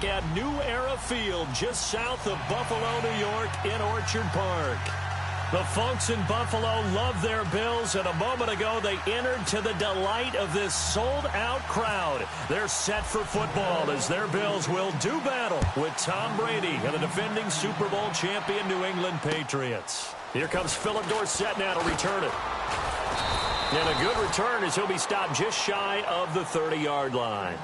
back at New Era Field, just south of Buffalo, New York, in Orchard Park. The folks in Buffalo love their Bills, and a moment ago they entered to the delight of this sold-out crowd. They're set for football as their Bills will do battle with Tom Brady and the defending Super Bowl champion New England Patriots. Here comes Philip Dorsett now to return it. And a good return as he'll be stopped just shy of the 30-yard line.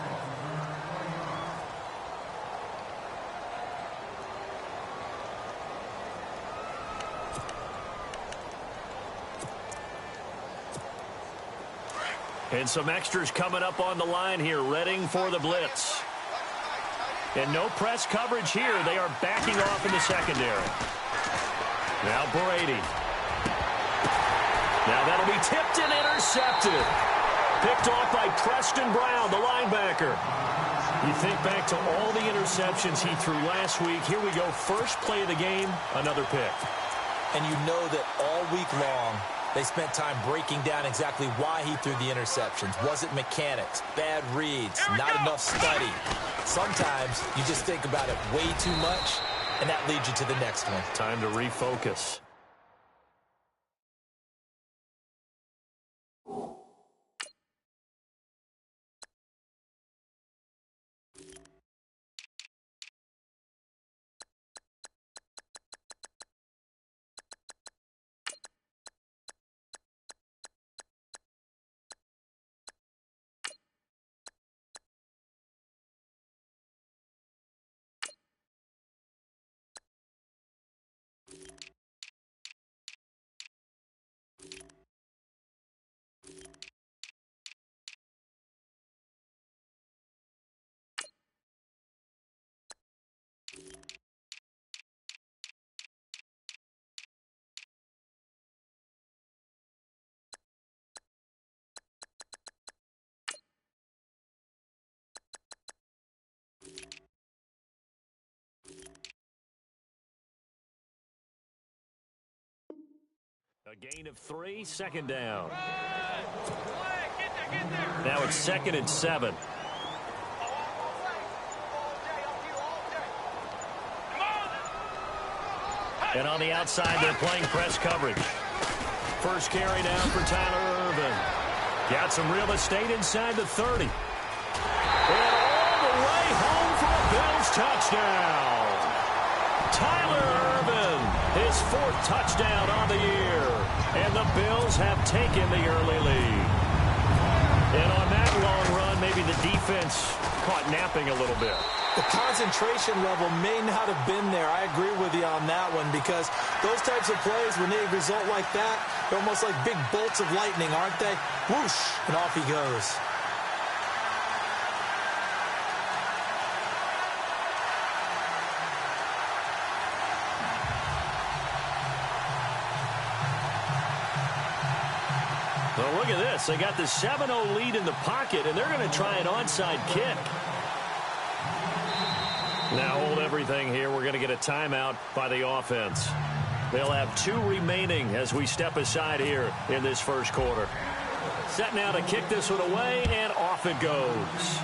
And some extras coming up on the line here, readying for the blitz. And no press coverage here. They are backing off in the secondary. Now Brady. Now that'll be tipped and intercepted. Picked off by Preston Brown, the linebacker. You think back to all the interceptions he threw last week. Here we go. First play of the game, another pick. And you know that all week long, they spent time breaking down exactly why he threw the interceptions. Was it mechanics, bad reads, not enough study? Sometimes you just think about it way too much, and that leads you to the next one. Time to refocus. A gain of 3, second down. Now it's 2nd and 7. And on the outside, they're playing press coverage. First carry down for Tyler Irvin. Got some real estate inside the 30. And all the way home for a Bills touchdown. Tyler Irvin, his 4th touchdown on the year. And the Bills have taken the early lead. And on that long run, maybe the defense caught napping a little bit. The concentration level may not have been there. I agree with you on that one, because those types of plays, when they result like that, they're almost like big bolts of lightning, aren't they? Whoosh, and off he goes. Well, look at this. They got the 7-0 lead in the pocket, and they're going to try an onside kick. Now hold everything here. We're going to get a timeout by the offense. They'll have 2 remaining as we step aside here in this first quarter. Set now to kick this one away, and off it goes.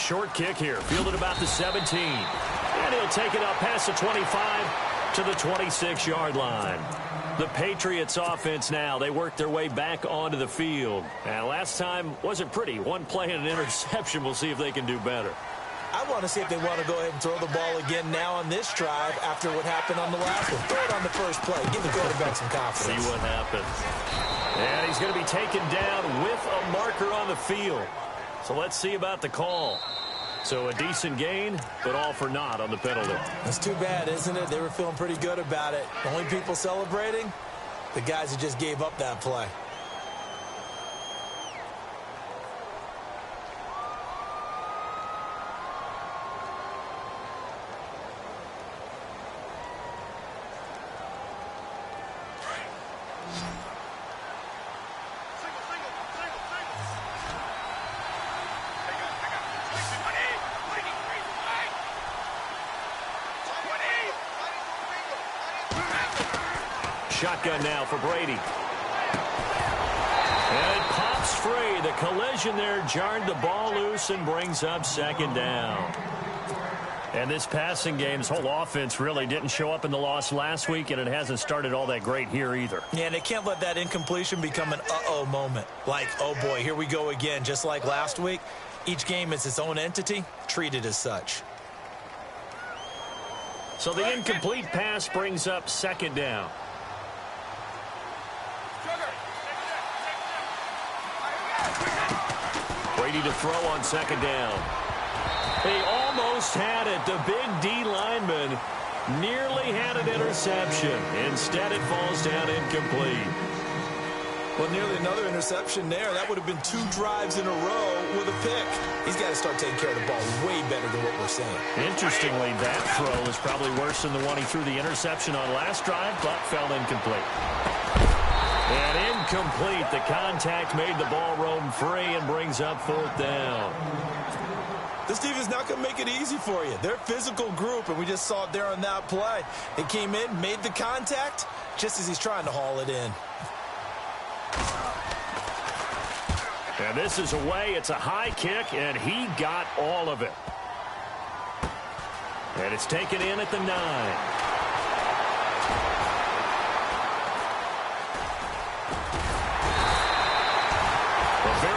Short kick here, fielded about the 17. And he'll take it up past the 25 to the 26-yard line. The Patriots offense now, they work their way back onto the field. And last time wasn't pretty. One play and an interception. We'll see if they can do better. I want to see if they want to go ahead and throw the ball again now on this drive after what happened on the last one. Throw it on the first play. Give the quarterback some confidence. See what happens. And he's going to be taken down with a marker on the field. So let's see about the call. So a decent gain, but all for naught on the penalty. That's too bad, isn't it? They were feeling pretty good about it. The only people celebrating, the guys who just gave up that play. Shotgun now for Brady. And it pops free. The collision there jarred the ball loose and brings up second down. And this passing game's whole offense really didn't show up in the loss last week, and it hasn't started all that great here either. Yeah, and they can't let that incompletion become an uh-oh moment. Like, oh boy, here we go again, just like last week. Each game is its own entity, treated as such. So the incomplete pass brings up second down. Brady to throw on second down. He almost had it. The big D lineman nearly had an interception. Instead, it falls down incomplete. Well, nearly another interception there. That would have been 2 drives in a row with a pick. He's got to start taking care of the ball way better than what we're saying. Interestingly, that throw is probably worse than the one he threw the interception on last drive, but fell incomplete. And incomplete. The contact made the ball roam free and brings up fourth down. This defense not going to make it easy for you. They're a physical group, and we just saw it there on that play. It came in, made the contact, just as he's trying to haul it in. And this is away. It's a high kick, and he got all of it. And it's taken in at the 9.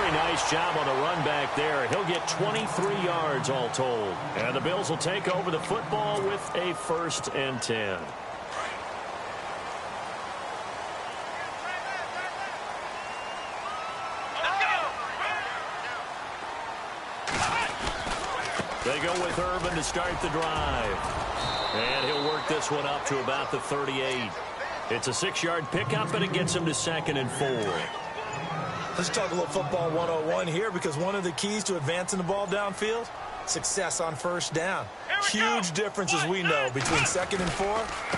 Nice job on the run back there. He'll get 23 yards all told. And the Bills will take over the football with a 1st and 10. They go with Irvin to start the drive. And he'll work this one up to about the 38. It's a 6-yard pickup, and it gets him to 2nd and 4. Let's talk a little football 101 here, because one of the keys to advancing the ball downfield, success on first down. Huge difference, as we know, between 2nd and 4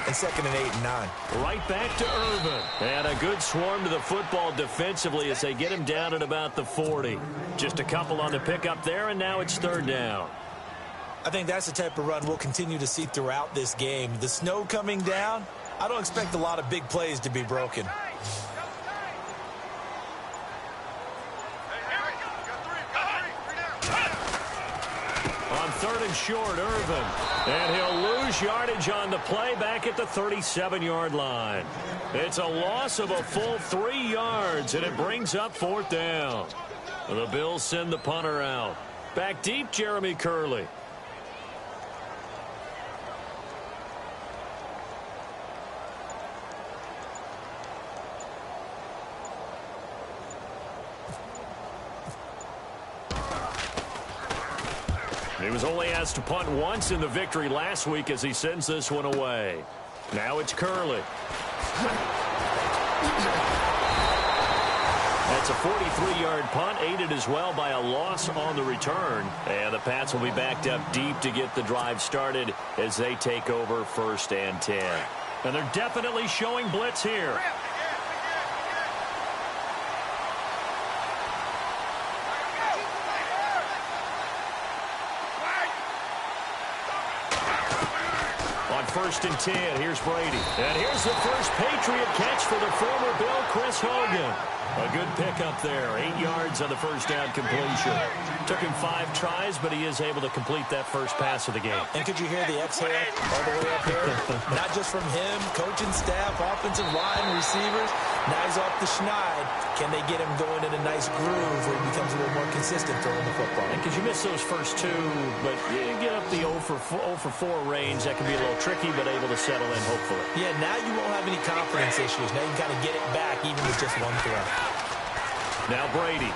and 2nd and 8 and 9. Right back to Irvin. And a good swarm to the football defensively as they get him down at about the 40. Just a couple on the pickup there, and now it's 3rd down. I think that's the type of run we'll continue to see throughout this game. The snow coming down, I don't expect a lot of big plays to be broken. On 3rd and short, Irvin. And he'll lose yardage on the play back at the 37-yard line. It's a loss of a full 3 yards, and it brings up 4th down. The Bills send the punter out. Back deep, Jeremy Curley. He was only asked to punt once in the victory last week as he sends this one away. Now it's Curley. That's a 43-yard punt, aided as well by a loss on the return. And the Pats will be backed up deep to get the drive started as they take over 1st and 10. And they're definitely showing blitz here. On 1st and 10, here's Brady. And here's the first Patriot catch for the former Bill, Chris Hogan. A good pickup there. 8 yards on the first down completion. Took him 5 tries, but he is able to complete that first pass of the game. And could you hear the exhale all the way up here? Not just from him, coaching staff, offensive line, receivers. Now he's off the schneid. Can they get him going in a nice groove where he becomes a little more consistent throwing the football? Because you miss those first 2, but you get up the 0 for 4 range. That can be a little tricky, but able to settle in, hopefully. Yeah, now you won't have any confidence issues. Now you can kind of get it back even with just 1 throw. Now Brady.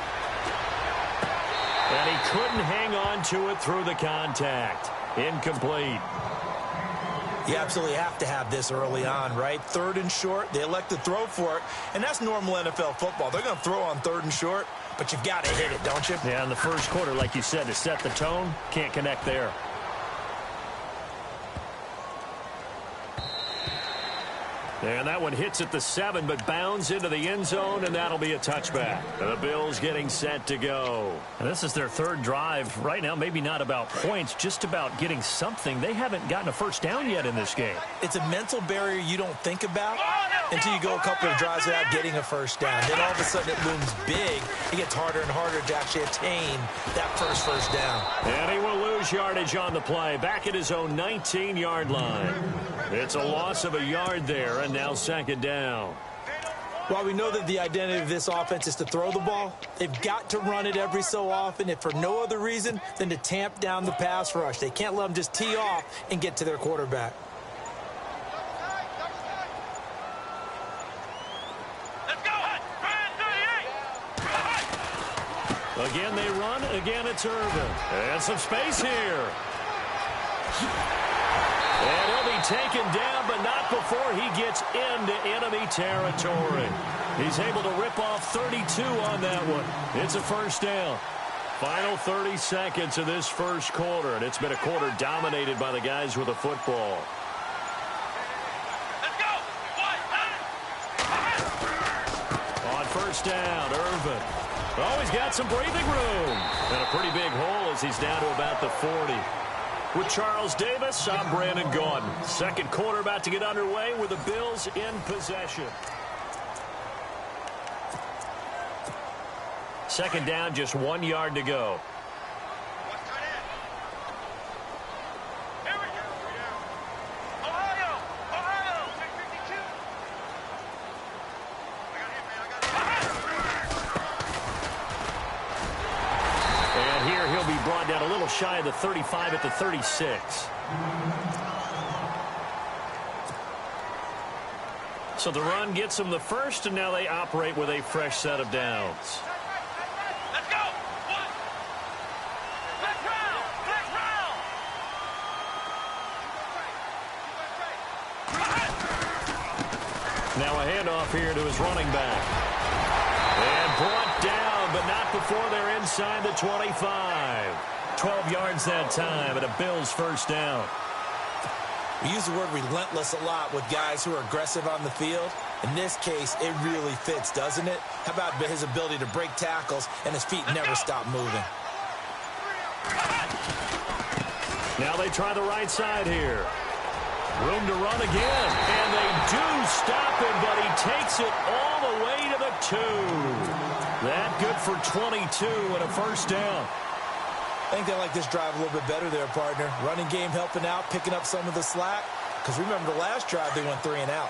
And he couldn't hang on to it through the contact. Incomplete. You absolutely have to have this early on, right? 3rd and short, they elect to throw for it, and that's normal NFL football. They're going to throw on 3rd and short, but you've got to hit it, don't you? Yeah, in the first quarter, like you said, to set the tone, can't connect there. And that one hits at the 7, but bounds into the end zone, and that'll be a touchback. The Bills getting set to go. And this is their 3rd drive. Right now, maybe not about points, just about getting something. They haven't gotten a first down yet in this game. It's a mental barrier you don't think about, until you go a couple of drives without getting a first down. Then all of a sudden it looms big. It gets harder and harder to actually attain that first down. And he will lose yardage on the play. Back at his own 19-yard line. It's a loss of a yard there, and now second down. While we know that the identity of this offense is to throw the ball, they've got to run it every so often, if for no other reason than to tamp down the pass rush. They can't let them just tee off and get to their quarterback. Again, they run. Again, it's Irvin. And some space here. And he'll be taken down, but not before he gets into enemy territory. He's able to rip off 32 on that one. It's a first down. Final 30 seconds of this first quarter, and it's been a quarter dominated by the guys with the football. Let's go. On first down, Irvin. Oh, he's got some breathing room. And a pretty big hole as he's down to about the 40. With Charles Davis, I'm Brandon Gaudin. Second quarter about to get underway with the Bills in possession. Second down, just 1 yard to go. Brought down a little shy of the 35 at the 36. So the run gets them the first, and now they operate with a fresh set of downs. Let's go. Let's round. Now a handoff here to his running back. And brought down, but not before they're inside the 25. 12 yards that time, and a Bills first down. We use the word relentless a lot with guys who are aggressive on the field. In this case, it really fits, doesn't it? How about his ability to break tackles and his feet never stop moving? Now they try the right side here. Room to run again, and they do stop him, but he takes it all the way to the 2. That good for 22 and a first down. I think they like this drive a little bit better there, partner. Running game helping out, picking up some of the slack. Because remember the last drive, they went 3 and out.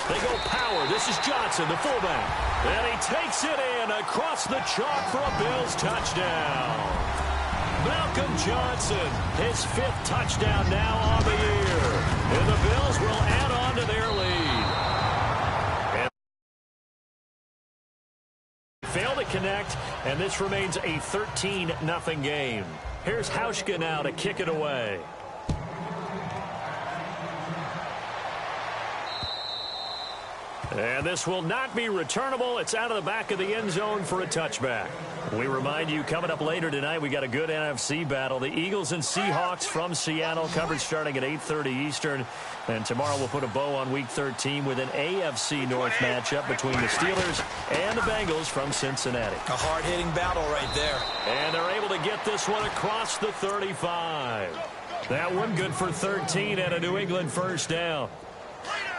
They go power. This is Johnson, the fullback. And he takes it in across the chalk for a Bills touchdown. Malcolm Johnson, his 5th touchdown now on the year. And the Bills will add on to their lead. And fail to connect, and this remains a 13-0 game. Here's Hauschka now to kick it away. And this will not be returnable. It's out of the back of the end zone for a touchback. We remind you, coming up later tonight, we got a good NFC battle. The Eagles and Seahawks from Seattle, coverage starting at 8:30 Eastern. And tomorrow we'll put a bow on Week 13 with an AFC North matchup between the Steelers and the Bengals from Cincinnati. A hard-hitting battle right there. And they're able to get this one across the 35. That one good for 13 and a New England first down.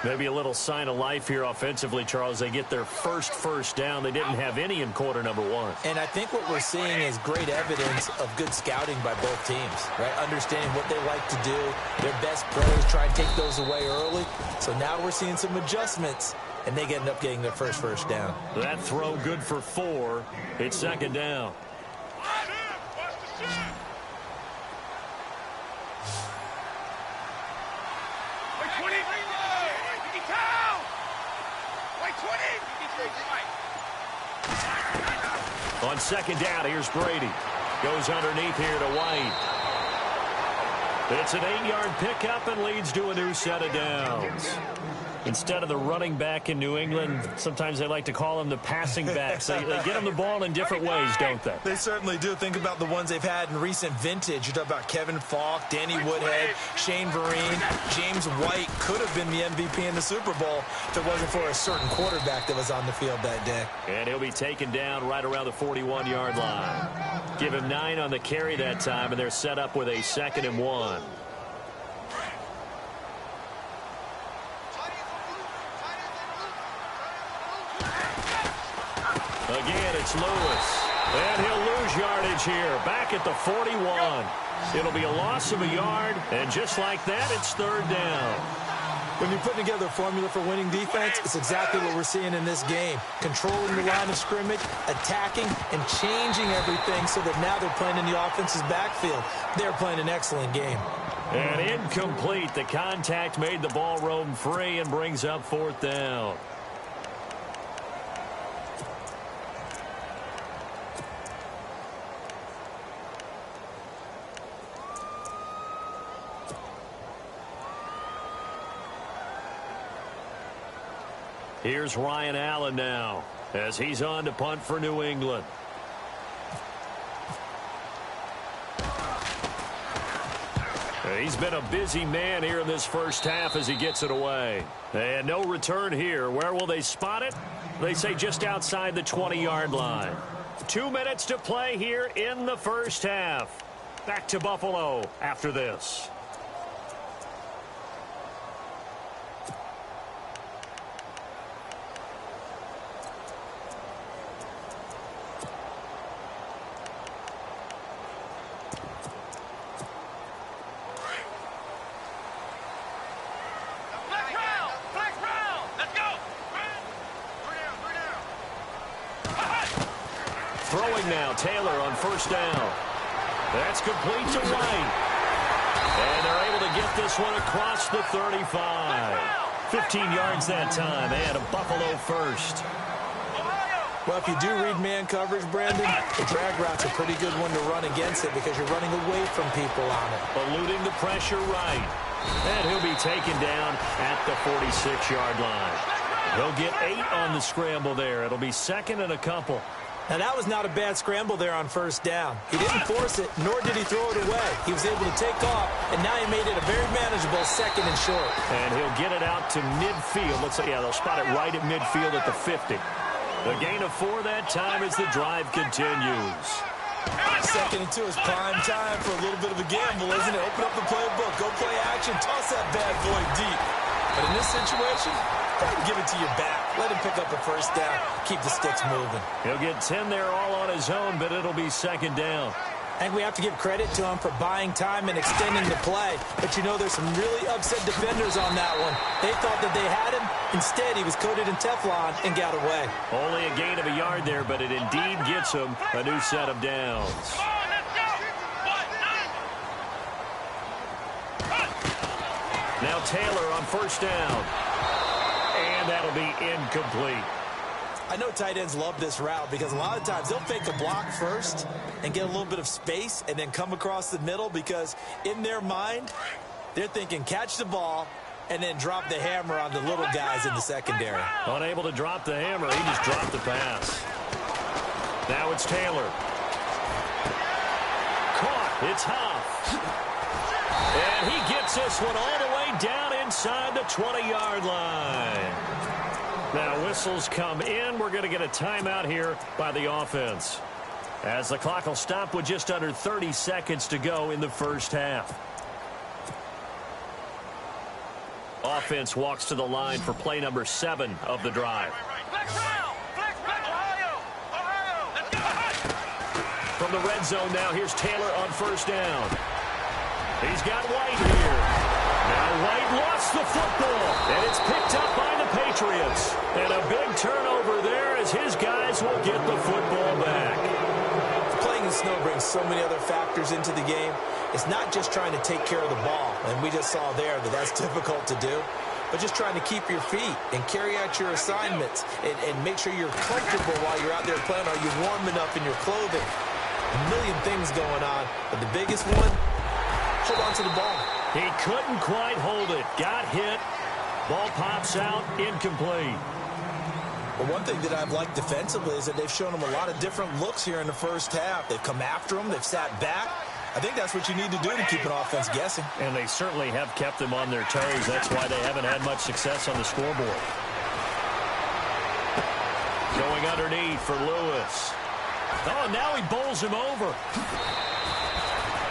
Maybe a little sign of life here offensively, Charles. They get their first down. They didn't have any in quarter number 1. And I think what we're seeing is great evidence of good scouting by both teams, right? Understanding what they like to do. Their best players try and take those away early. So now we're seeing some adjustments, and they end up getting their first down. That throw good for 4. It's second down. On second down, here's Brady. Goes underneath here to White. It's an 8-yard pickup and leads to a new set of downs. Instead of the running back in New England, sometimes they like to call them the passing backs. They get them the ball in different ways, don't they? They certainly do. Think about the ones they've had in recent vintage. You talk about Kevin Falk, Danny Woodhead, Shane Vereen, James White could have been the MVP in the Super Bowl if it wasn't for a certain quarterback that was on the field that day. And he'll be taken down right around the 41-yard line. Give him 9 on the carry that time, and they're set up with a 2nd and 1. Again, it's Lewis. And he'll lose yardage here. Back at the 41. It'll be a loss of a yard. And just like that, it's 3rd down. When you're putting together a formula for winning defense, it's exactly what we're seeing in this game. Controlling the line of scrimmage, attacking, and changing everything so that now they're playing in the offense's backfield. They're playing an excellent game. And incomplete. The contact made the ball roam free and brings up 4th down. Here's Ryan Allen now as he's on to punt for New England. He's been a busy man here in this first half as he gets it away. And no return here. Where will they spot it? They say just outside the 20-yard line. 2 minutes to play here in the first half. Back to Buffalo after this. Throwing now, Taylor on 1st down. That's complete to White. And they're able to get this one across the 35. 15 yards that time, and a Buffalo first. Well, if you do read man coverage, Brandon, the drag route's a pretty good one to run against it because you're running away from people on it. Eluding the pressure right. And he'll be taken down at the 46-yard line. He'll get 8 on the scramble there. It'll be 2nd and a couple. Now, that was not a bad scramble there on 1st down. He didn't force it, nor did he throw it away. He was able to take off, and now he made it a very manageable 2nd and short. And he'll get it out to midfield. Looks like, yeah, they'll spot it right at midfield at the 50. The gain of 4 that time as the drive continues. 2nd and 2 is prime time for a little bit of a gamble, isn't it? Open up the playbook, go play action, toss that bad boy deep. But in this situation, go ahead and give it to your back. Let him pick up a 1st down. Keep the sticks moving. He'll get 10 there all on his own, but it'll be 2nd down. I think we have to give credit to him for buying time and extending the play. But, you know, there's some really upset defenders on that one. They thought that they had him. Instead, he was coated in Teflon and got away. Only a gain of a yard there, but it indeed gets him a new set of downs. Now Taylor on 1st down. And that'll be incomplete. I know tight ends love this route because a lot of times they'll fake a block first and get a little bit of space and then come across the middle because in their mind, they're thinking catch the ball and then drop the hammer on the little guys in the secondary. Unable to drop the hammer, he just dropped the pass. Now it's Taylor. Caught, it's Huff. And he gets this one all the way down inside the 20-yard line. Now whistles come in. We're going to get a timeout here by the offense, as the clock will stop with just under 30 seconds to go in the first half. Offense walks to the line for play number 7 of the drive. From the red zone now, here's Taylor on 1st down. He's got White here. Now White lost the football, and it's picked up by the Patriots. And a big turnover there as his guys will get the football back. Playing in snow brings so many other factors into the game. It's not just trying to take care of the ball, and we just saw there that that's difficult to do, but just trying to keep your feet and carry out your assignments and make sure you're comfortable while you're out there playing. Are you warm enough in your clothing? A million things going on, but the biggest one, hold on to the ball. He couldn't quite hold it. Got hit, Ball pops out, incomplete. Well, one thing that I've liked defensively is that they've shown them a lot of different looks here in the first half. They've come after them. They've sat back. I think that's what you need to do to keep an offense guessing. And they certainly have kept them on their toes. That's why they haven't had much success on the scoreboard. Going underneath for Lewis. Oh, now he bowls him over.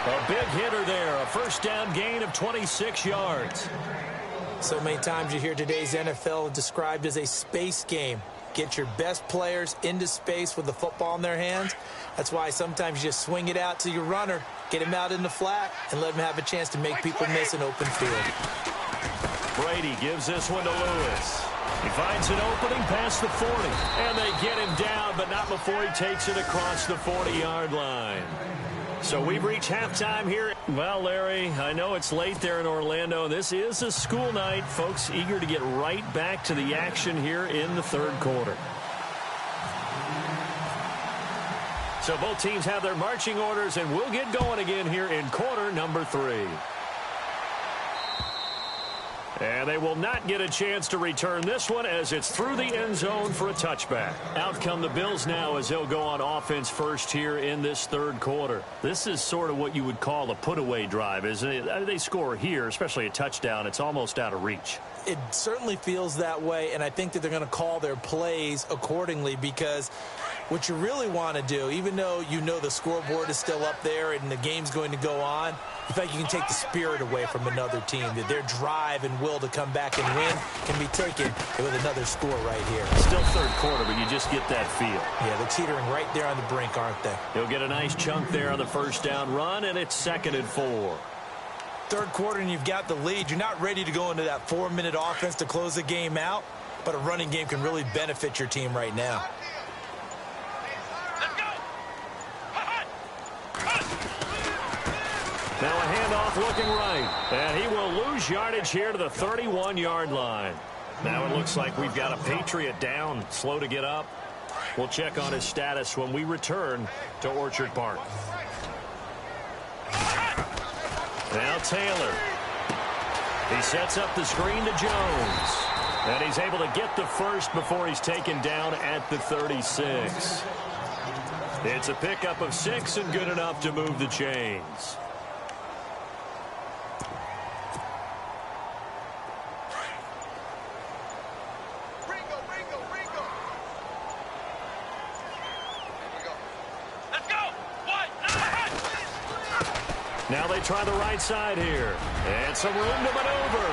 A big hitter there. A first down gain of 26 yards. So many times you hear today's NFL described as a space game. Get your best players into space with the football in their hands. That's why sometimes you just swing it out to your runner, get him out in the flat, and let him have a chance to make people miss an open field. Brady gives this one to Lewis. He finds an opening past the 40, and they get him down, but not before he takes it across the 40-yard line. So we've reached halftime here. Well, Larry, I know it's late there in Orlando. This is a school night. Folks eager to get right back to the action here in the third quarter. So both teams have their marching orders, and we'll get going again here in quarter number 3. And they will not get a chance to return this one as it's through the end zone for a touchback. Out come the Bills now as they'll go on offense first here in this third quarter. This is sort of what you would call a put-away drive, isn't it? They score here, especially a touchdown. It's almost out of reach. It certainly feels that way, and I think that they're going to call their plays accordingly because what you really want to do, even though you know the scoreboard is still up there and the game's going to go on, in fact, you can take the spirit away from another team, that their drive and will to come back and win can be taken with another score right here. Still third quarter, but you just get that feel. Yeah, they're teetering right there on the brink, aren't they? He'll get a nice chunk there on the first down run, and it's 2nd and 4. Third quarter, and you've got the lead. You're not ready to go into that 4-minute offense to close the game out, but a running game can really benefit your team right now. Now a handoff looking right, and he will lose yardage here to the 31-yard line. Now it looks like we've got a Patriot down, slow to get up. We'll check on his status when we return to Orchard Park. Now Taylor. He sets up the screen to Jones. And he's able to get the first before he's taken down at the 36. It's a pickup of 6 and good enough to move the chains. Now they try the right side here. And some room to maneuver.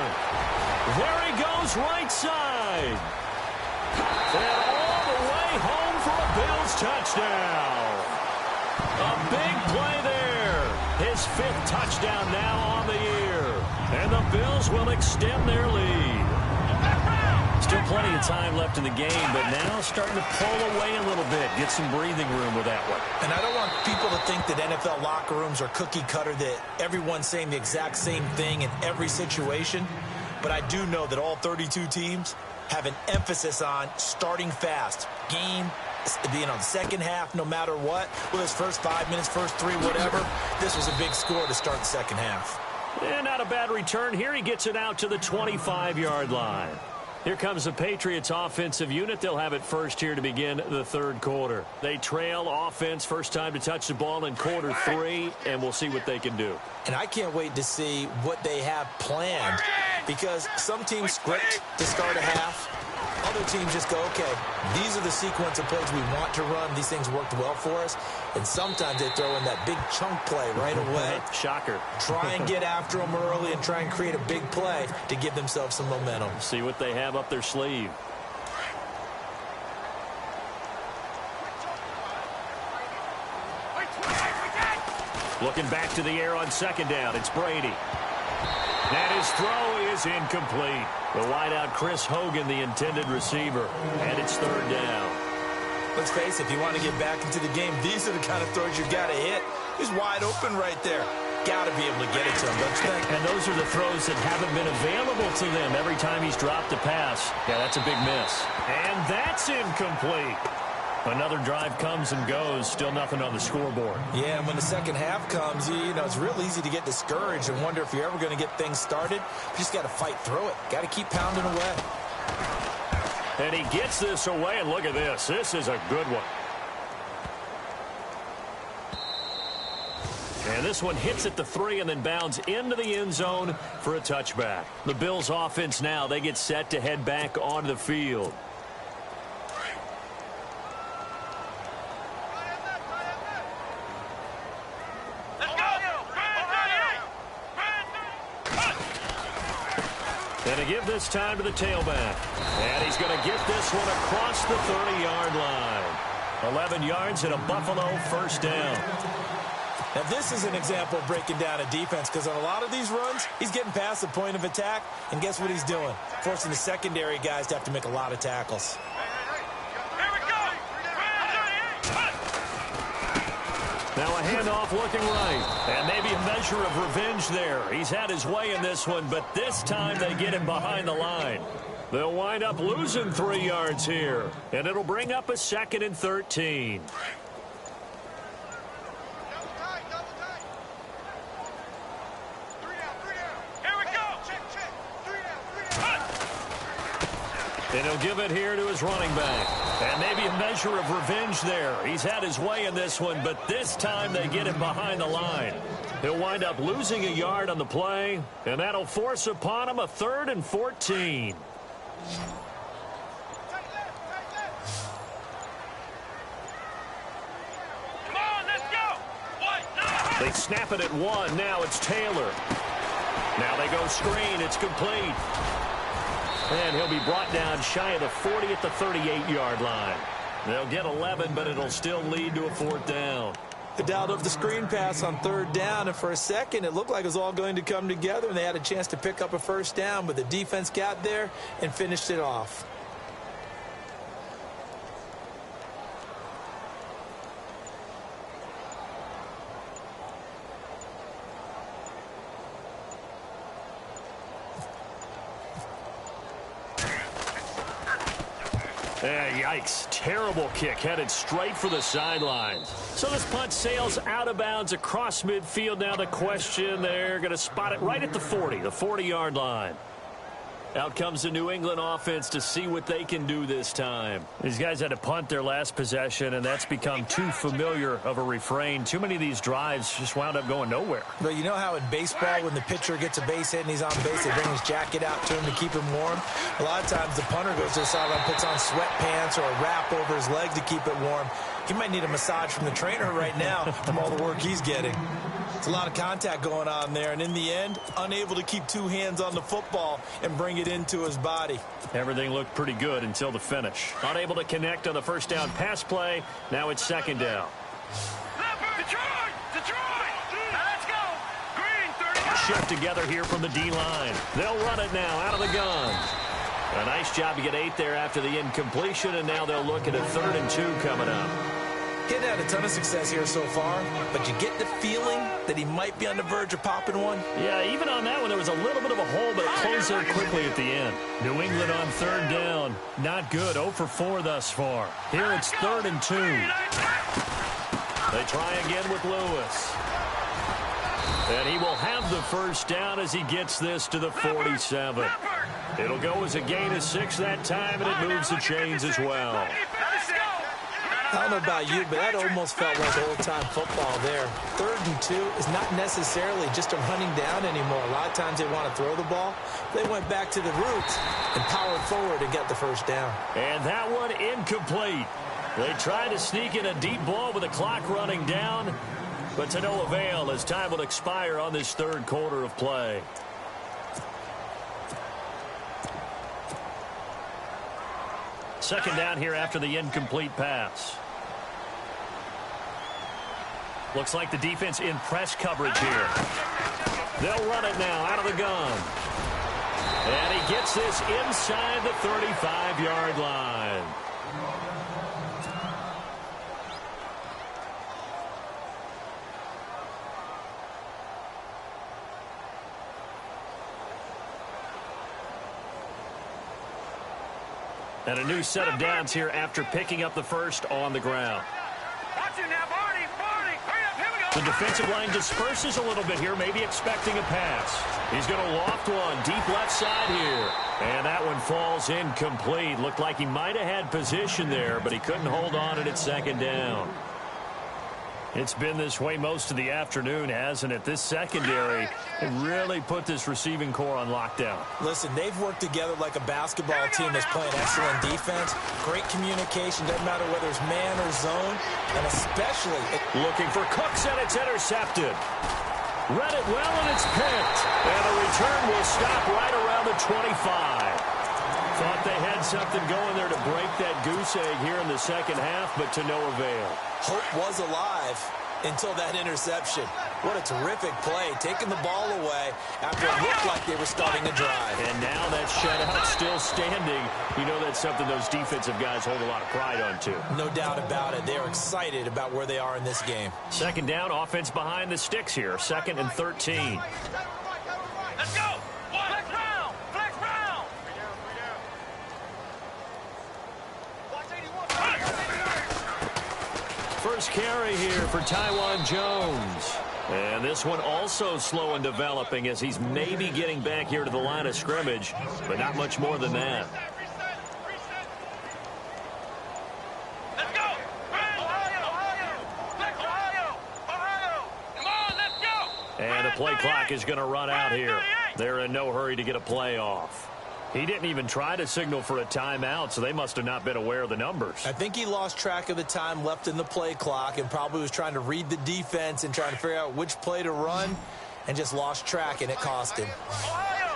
There he goes, right side. And all the way home for a Bills touchdown. A big play there. His 5th touchdown now on the year. And the Bills will extend their lead. Still plenty of time left in the game, but now starting to pull away a little bit. Get some breathing room with that one. And I don't want people to think that NFL locker rooms are cookie cutter, that everyone's saying the exact same thing in every situation. But I do know that all 32 teams have an emphasis on starting fast. Game being on the second half no matter what. With his first 5 minutes, first 3, whatever. This was a big score to start the second half. And not a bad return here. He gets it out to the 25-yard line. Here comes the Patriots offensive unit. They'll have it first here to begin the third quarter. They trail offense, first time to touch the ball in quarter 3, and we'll see what they can do. And I can't wait to see what they have planned, because some teams script to start a half. Other teams just go, okay, these are the sequence of plays we want to run. These things worked well for us. And sometimes they throw in that big chunk play right away. Shocker. Try and get after them early and try and create a big play to give themselves some momentum. See what they have up their sleeve. Looking back to the air on second down. It's Brady. And his throw is incomplete. The wideout Chris Hogan, the intended receiver. And it's third down. Let's face it, if you want to get back into the game, these are the kind of throws you've got to hit. He's wide open right there. Got to be able to get it to him, don't you think? And those are the throws that haven't been available to them every time he's dropped a pass. Yeah, that's a big miss. And that's incomplete. Another drive comes and goes, still nothing on the scoreboard. Yeah, and when the second half comes, you know, it's real easy to get discouraged and wonder if you're ever going to get things started. You just got to fight through it. Got to keep pounding away. And he gets this away, and look at this. This is a good one. And this one hits at the 3 and then bounds into the end zone for a touchback. The Bills offense now, they get set to head back onto the field. And to give this time to the tailback. And he's going to get this one across the 30-yard line. 11 yards and a Buffalo first down. Now, this is an example of breaking down a defense, because on a lot of these runs, he's getting past the point of attack, and guess what he's doing? Forcing the secondary guys to have to make a lot of tackles. Now a handoff looking right. And maybe a measure of revenge there. He's had his way in this one, but this time they get him behind the line. They'll wind up losing 3 yards here. And it'll bring up a 2nd and 13. And he'll give it here to his running back. And maybe a measure of revenge there. He's had his way in this one, but this time they get him behind the line. He'll wind up losing a yard on the play, and that'll force upon him a 3rd and 14. Come on, let's go. They snap it at 1. Now it's Taylor. Now they go screen. It's complete. And he'll be brought down shy of the 40 at the 38-yard line. They'll get 11, but it'll still lead to a 4th down. The doubt of the screen pass on 3rd down, and for a second it looked like it was all going to come together, and they had a chance to pick up a first down, but the defense got there and finished it off. Yikes. Terrible kick headed straight for the sidelines. So this punt sails out of bounds across midfield. Now the question, they're going to spot it right at the 40, the 40-yard line. Out comes the New England offense to see what they can do this time. These guys had to punt their last possession, and that's become too familiar of a refrain. Too many of these drives just wound up going nowhere. But you know how in baseball, when the pitcher gets a base hit and he's on base, they bring his jacket out to him to keep him warm? A lot of times the punter goes to the sideline, puts on sweatpants or a wrap over his leg to keep it warm. He might need a massage from the trainer right now from all the work he's getting. It's a lot of contact going on there, and in the end, unable to keep 2 hands on the football and bring it into his body. Everything looked pretty good until the finish. Unable to connect on the first down pass play. Now it's 2nd down. Detroit! Detroit! Let's go! Green, 30. Shift together here from the D-line. They'll run it now out of the gun. A nice job to get 8 there after the incompletion, and now they'll look at a 3rd and 2 coming up. He's had a ton of success here so far, but you get the feeling that he might be on the verge of popping one. Yeah, even on that one, there was a little bit of a hole, but it closed there quickly at the end. New England on 3rd down. Not good. 0 for 4 thus far. Here it's 3rd and 2. They try again with Lewis. And he will have the first down as he gets this to the 47. It'll go as a gain of 6 that time, and it moves the chains as well. I don't know about you, but that almost felt like old-time football there. 3rd and 2 is not necessarily just a running down anymore. A lot of times they want to throw the ball. They went back to the roots and powered forward to get the first down. And that one incomplete. They tried to sneak in a deep ball with the clock running down, but to no avail as time will expire on this 3rd quarter of play. Second down here after the incomplete pass. Looks like the defense in press coverage here. They'll run it now out of the gun. And he gets this inside the 35-yard line. And a new set of downs here after picking up the first on the ground. Watch it now, Barney. Barney. Hurry up. Here we go. The defensive line disperses a little bit here, maybe expecting a pass. He's going to loft one deep left side here. And that one falls incomplete. Looked like he might have had position there, but he couldn't hold on at second down. It's been this way most of the afternoon, hasn't it? This secondary really put this receiving core on lockdown. Listen, they've worked together like a basketball team that's playing excellent defense. Great communication, doesn't matter whether it's man or zone, and especially looking for Cooks, and it's intercepted. Read it well, and it's picked. And the return will stop right around the 25. Thought they had something going there to break that goose egg here in the second half, but to no avail. Hope was alive until that interception. What a terrific play, taking the ball away after it looked like they were starting a drive. And now that shutout still standing. You know that's something those defensive guys hold a lot of pride on, too. No doubt about it. They're excited about where they are in this game. Second down, offense behind the sticks here. 2nd and 13. Let's go. Flex round. Flex round. First carry here for Taiwan Jones. And this one also slow in developing as he's maybe getting back here to the line of scrimmage, but not much more than that. Let's go. Ohio. Come on, let's go. And the play clock is going to run out here. They're in no hurry to get a play off. He didn't even try to signal for a timeout, so they must have not been aware of the numbers. I think he lost track of the time left in the play clock and probably was trying to read the defense and trying to figure out which play to run and just lost track, and it cost him. Ohio,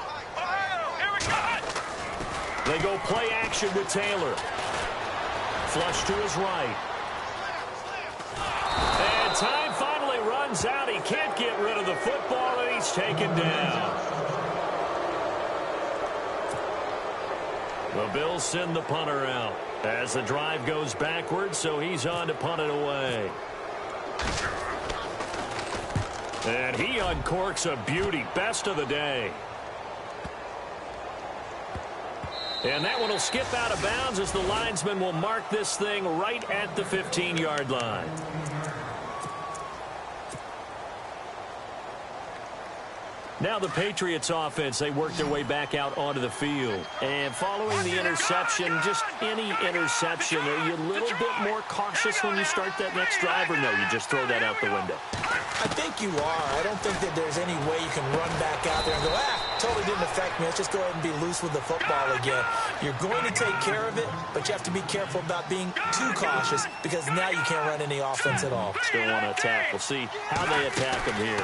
here we go. They go play action with Taylor. Flush to his right. And time finally runs out. He can't get rid of the football, and he's taken down. The Bills send the punter out as the drive goes backwards, so he's on to punt it away. And he uncorks a beauty. Best of the day. And that one will skip out of bounds as the linesman will mark this thing right at the 15-yard line. Now the Patriots offense, they work their way back out onto the field. And following the interception, just any interception, are you a little bit more cautious when you start that next drive, or no, you just throw that out the window? I think you are. I don't think that there's any way you can run back out there and go, totally didn't affect me. Let's just go ahead and be loose with the football again. You're going to take care of it, but you have to be careful about being too cautious because now you can't run any offense at all. Still want to attack. We'll see how they attack him here.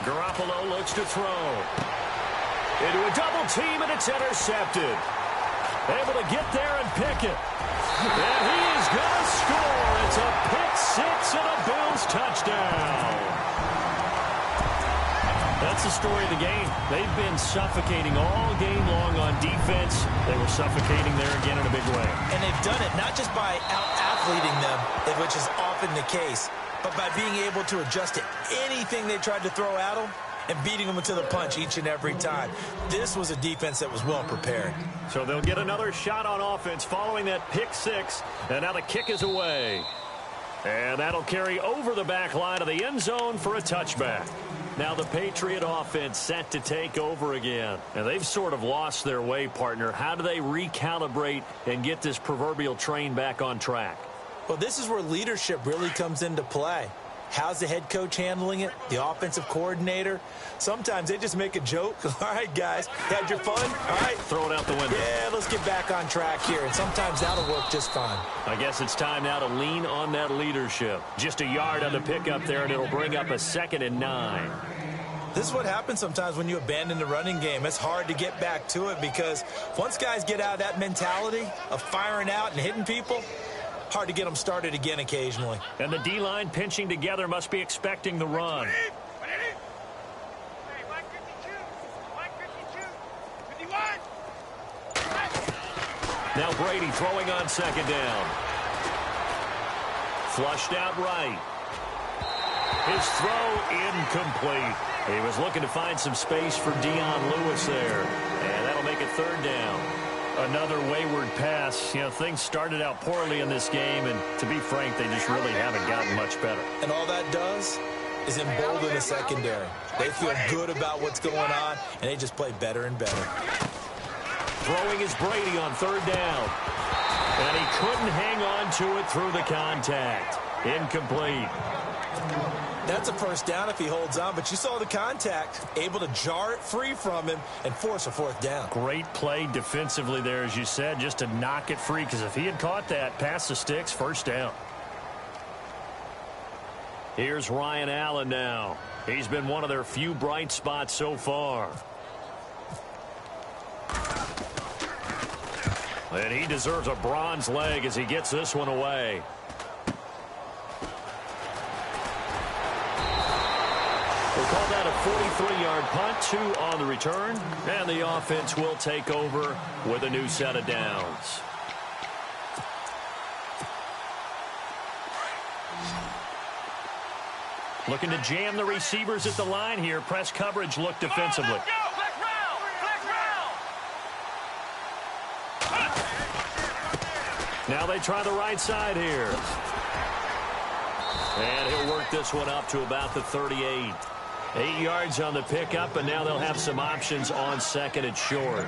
Garoppolo looks to throw. Into a double team, and it's intercepted. Able to get there and pick it. And he is going to score. It's a pick six and a Bills touchdown. That's the story of the game. They've been suffocating all game long on defense. They were suffocating there again in a big way. And they've done it not just by out-athleting them, which is often the case, but by being able to adjust to anything they tried to throw at them and beating them to the punch each and every time. This was a defense that was well prepared. So they'll get another shot on offense following that pick six, and now the kick is away. And that'll carry over the back line of the end zone for a touchback. Now the Patriot offense set to take over again. And they've sort of lost their way, partner. How do they recalibrate and get this proverbial train back on track? Well, this is where leadership really comes into play. How's the head coach handling it? The offensive coordinator? Sometimes they just make a joke. All right, guys, had your fun? All right. Throw it out the window. Yeah, let's get back on track here. And sometimes that'll work just fine. I guess it's time now to lean on that leadership. Just a yard on the pickup there, and it'll bring up a 2nd and 9. This is what happens sometimes when you abandon the running game. It's hard to get back to it because once guys get out of that mentality of firing out and hitting people, hard to get them started again occasionally. And the D-line pinching together must be expecting the run. Now Brady throwing on 2nd down. Flushed out right. His throw incomplete. He was looking to find some space for Dion Lewis there. And that'll make it 3rd down. Another wayward pass. You know, things started out poorly in this game, and to be frank, they just really haven't gotten much better. And all that does is embolden the secondary. They feel good about what's going on, and they just play better and better. Throwing is Brady on third down. And he couldn't hang on to it through the contact. Incomplete. That's a first down if he holds on, but you saw the contact. Able to jar it free from him and force a fourth down. Great play defensively there, as you said, just to knock it free, because if he had caught that, past the sticks, first down. Here's Ryan Allen now. He's been one of their few bright spots so far. And he deserves a bronze leg as he gets this one away. We'll call that a 43-yard punt, 2 on the return, and the offense will take over with a new set of downs. Looking to jam the receivers at the line here. Press coverage look defensively. Now they try the right side here. And he'll work this one up to about the 38. 8 yards on the pickup, and now they'll have some options on second and short.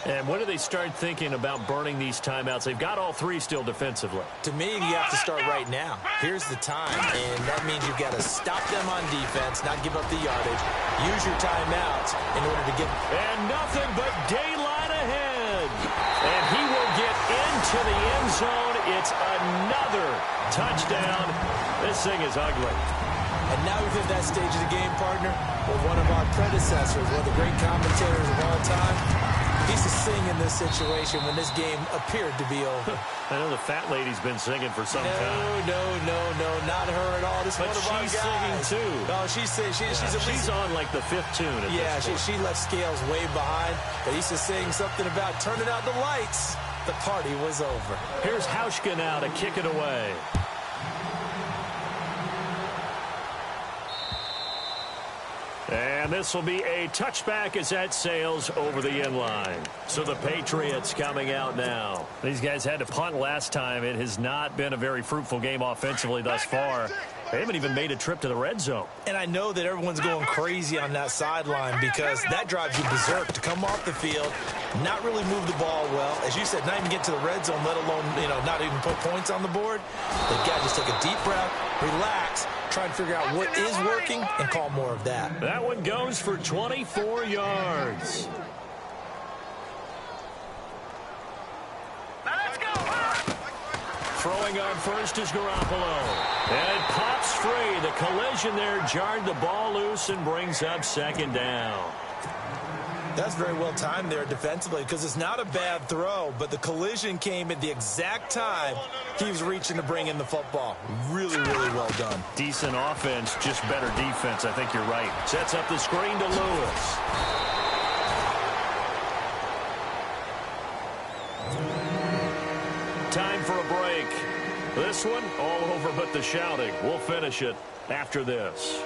And when do they start thinking about burning these timeouts? They've got all 3 still defensively. To me, you have to start right now. Here's the time, and that means you've got to stop them on defense, not give up the yardage. Use your timeouts in order to get... And nothing but daylight ahead. And he will get into the end zone. It's another touchdown. This thing is ugly. And now we've hit that stage of the game, partner, where one of our predecessors, one of the great commentators of all time, he's to sing in this situation when this game appeared to be over. I know the fat lady's been singing for some time. No, not her at all. This but one of our she's guys. singing, too. No, she's on like the 5th tune at this point. She left Scales way behind, but he's just saying something about turning out the lights. The party was over. Here's Hauschka now to kick it away. And this will be a touchback as that sails over the end line. So the Patriots coming out now. These guys had to punt last time. It has not been a very fruitful game offensively thus far. They haven't even made a trip to the red zone. And I know that everyone's going crazy on that sideline because that drives you berserk to come off the field, not really move the ball well. As you said, not even get to the red zone, let alone, not even put points on the board. They've got to just take a deep breath, relax, try and figure out what is working and call more of that. That one goes for 24 yards. Let's go. Throwing on first is Garoppolo. And it pops free. The collision there jarred the ball loose and brings up second down. That's very well timed there defensively because it's not a bad throw, but the collision came at the exact time he was reaching to bring in the football. Really, really well done. Decent offense, just better defense. I think you're right. Sets up the screen to Lewis. Time for a break. This one, all over but the shouting. We'll finish it after this.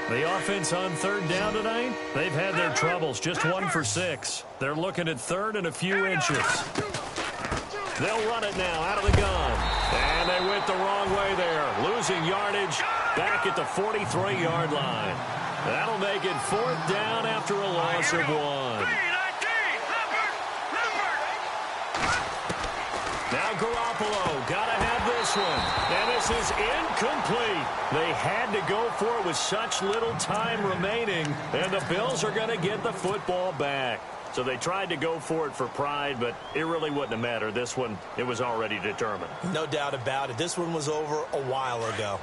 The offense on third down tonight, they've had their troubles. Just 1 for 6. They're looking at third and a few inches. They'll run it now out of the gun. And they went the wrong way there. Losing yardage back at the 43-yard line. That'll make it 4th down after a loss of 1. Now Garoppolo, got to have this one. And this is incomplete. They had to go for it with such little time remaining. And the Bills are going to get the football back. So they tried to go for it for pride, but it really wouldn't have mattered. This one, it was already determined. No doubt about it. This one was over a while ago.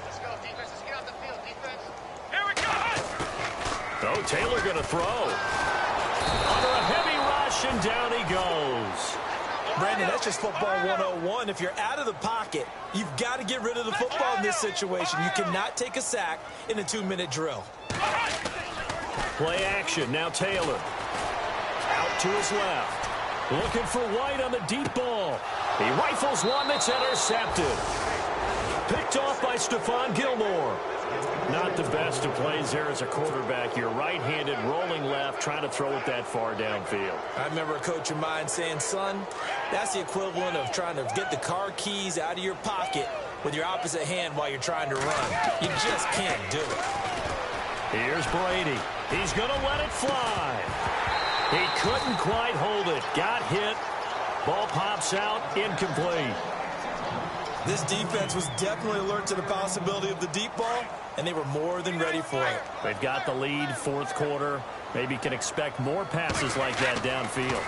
Let's go, defense. Let's get out the field, defense. Here we go. Oh, Taylor going to throw. Under a heavy rush, and down he goes. Brandon, that's just football 101. If you're out of the pocket, you've got to get rid of the football in this situation. You cannot take a sack in a 2-minute drill. Play action. Now Taylor. Out to his left. Looking for White on the deep ball. He rifles one that's intercepted. Picked off by Stephon Gilmore. Not the best of plays there as a quarterback. You're right-handed, rolling left, trying to throw it that far downfield. I remember a coach of mine saying, son, that's the equivalent of trying to get the car keys out of your pocket with your opposite hand while you're trying to run. You just can't do it. Here's Brady. He's going to let it fly. He couldn't quite hold it. Got hit. Ball pops out. Incomplete. This defense was definitely alert to the possibility of the deep ball, and they were more than ready for it. They've got the lead, fourth quarter. Maybe can expect more passes like that downfield.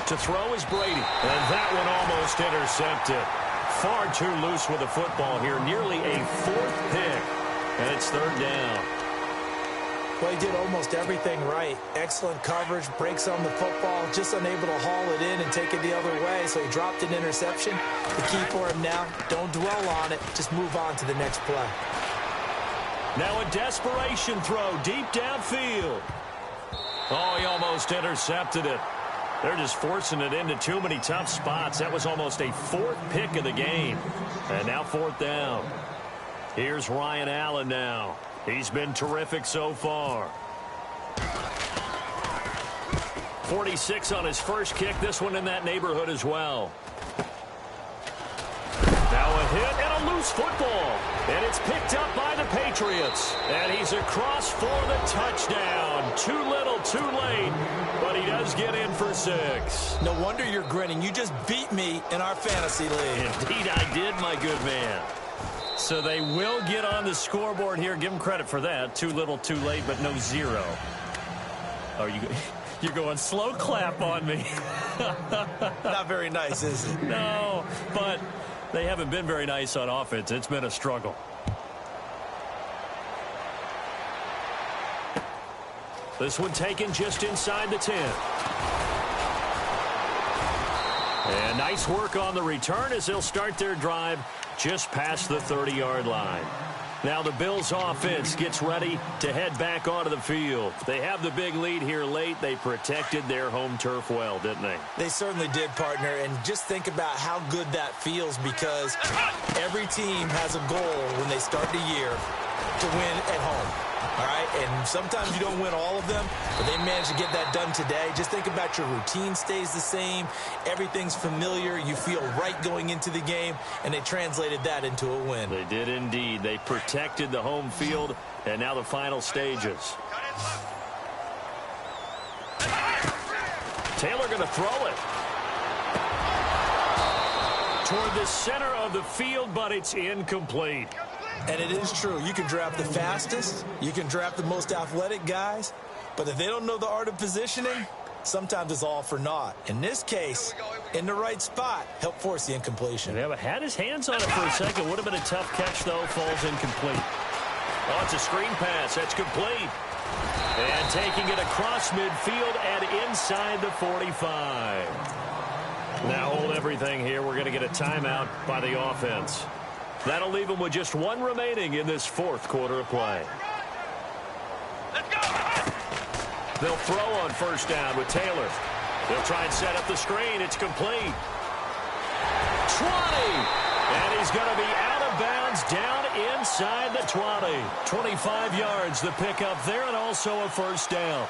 To throw is Brady, and that one almost intercepted. Far too loose with the football here. Nearly a fourth pick, and it's third down. Well, he did almost everything right. Excellent coverage, breaks on the football, just unable to haul it in and take it the other way, so he dropped an interception. The key for him now, don't dwell on it, just move on to the next play. Now a desperation throw deep downfield. Oh, he almost intercepted it. They're just forcing it into too many tough spots. That was almost a fourth pick of the game. And now fourth down. Here's Ryan Allen now. He's been terrific so far. 46 on his first kick. This one in that neighborhood as well. Now a hit and a loose football. And it's picked up by the Patriots. And he's across for the touchdown. Too little, too late. But he does get in for 6. No wonder you're grinning. You just beat me in our fantasy league. Indeed I did, my good man. So they will get on the scoreboard here. Give them credit for that. Too little, too late, but no 0. Oh, you're going slow clap on me. Not very nice, is it? No, but they haven't been very nice on offense. It's been a struggle. This one taken just inside the 10. And nice work on the return as they'll start their drive just past the 30-yard line. Now the Bills offense gets ready to head back onto the field. They have the big lead here late. They protected their home turf well, didn't they? They certainly did, partner. And just think about how good that feels, because every team has a goal when they start the year to win at home. All right, and sometimes you don't win all of them, but they managed to get that done today. Just think about your routine stays the same. Everything's familiar. You feel right going into the game, and they translated that into a win. They did indeed. They protected the home field, and now the final stages. Taylor going to throw it toward the center of the field, but it's incomplete. And it is true. You can draft the fastest. You can draft the most athletic guys. But if they don't know the art of positioning, sometimes it's all for naught. In this case, in the right spot, help force the incompletion. Yeah, but had his hands on it for a second. Would have been a tough catch, though. Falls incomplete. Oh, it's a screen pass. That's complete. And taking it across midfield and inside the 45. Now hold everything here. We're going to get a timeout by the offense. That'll leave them with just one remaining in this fourth quarter of play. Let's go! They'll throw on first down with Taylor. They'll try and set up the screen. It's complete. 20. And he's going to be out of bounds down inside the 20. 25 yards, the pickup there, and also a first down.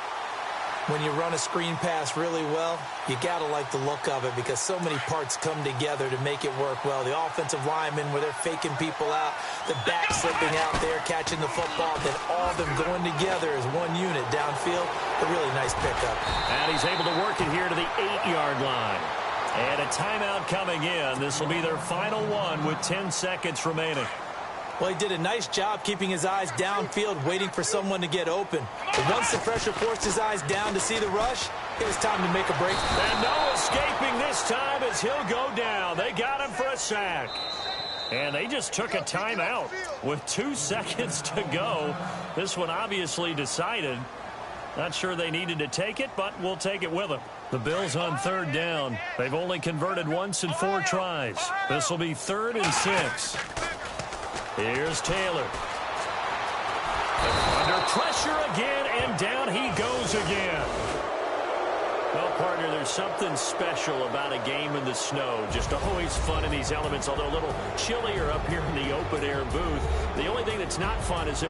When you run a screen pass really well, you got to like the look of it, because so many parts come together to make it work well. The offensive linemen, where they're faking people out, the back slipping out there, catching the football, then all of them going together as one unit downfield. A really nice pickup. And he's able to work it here to the 8-yard line. And a timeout coming in. This will be their final one with 10 seconds remaining. Well, he did a nice job keeping his eyes downfield, waiting for someone to get open. But once the pressure forced his eyes down to see the rush, it was time to make a break. And no escaping this time as he'll go down. They got him for a sack. And they just took a timeout with 2 seconds to go. This one obviously decided. Not sure they needed to take it, but we'll take it with them. The Bills on third down. They've only converted once in 4 tries. This will be 3rd and 6. Here's Taylor. Under pressure again, and down he goes again. Well, partner, there's something special about a game in the snow. Just always fun in these elements, although a little chillier up here in the open-air booth. The only thing that's not fun is